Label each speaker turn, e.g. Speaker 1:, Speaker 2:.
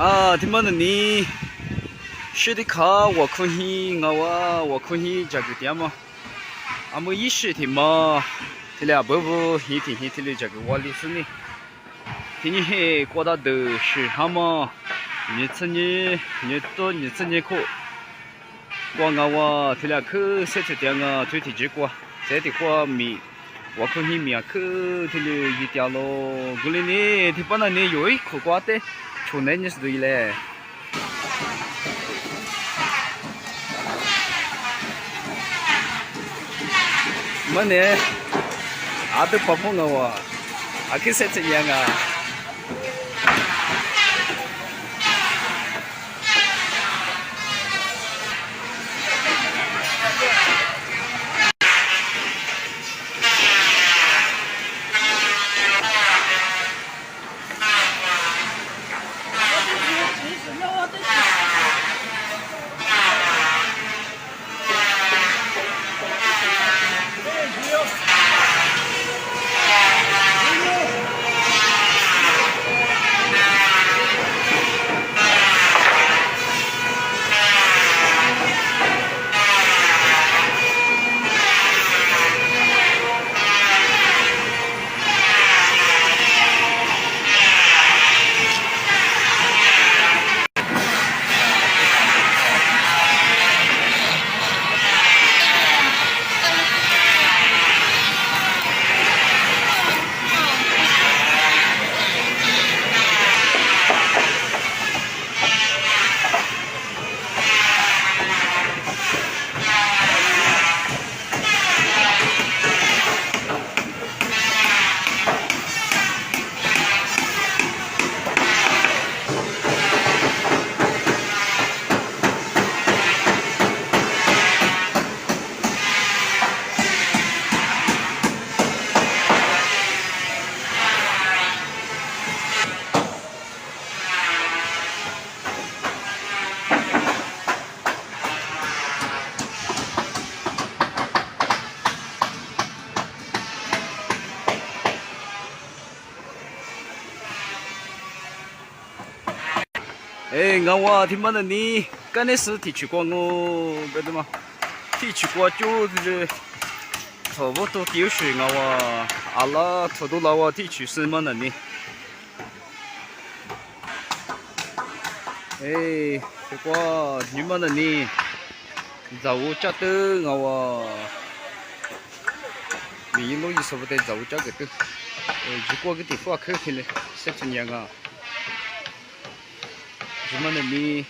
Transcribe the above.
Speaker 1: 啊，他妈的你，是的卡我可以，我可以这个点嘛，俺们一时的嘛，这俩伯伯一天一天的这个我的是呢，天你嘿过到都是他嘛，你自己你做你自己可，光我这俩去设置点啊，最提结果，这的话米。我可以面去这里一条路，过来呢，他把那呢有一口瓜的，从那你是对嘞。么呢？啊都不碰我，啊去谁这样啊？哎，我他妈的你干的事提取过我，别的嘛，提取过就是差不多丢水我，阿拉差不多了我提取什么能力？哎，这个你们能力，找我家的我，米路一说不得找我家个的，如果个地方可以了，谁这样啊？什么能力？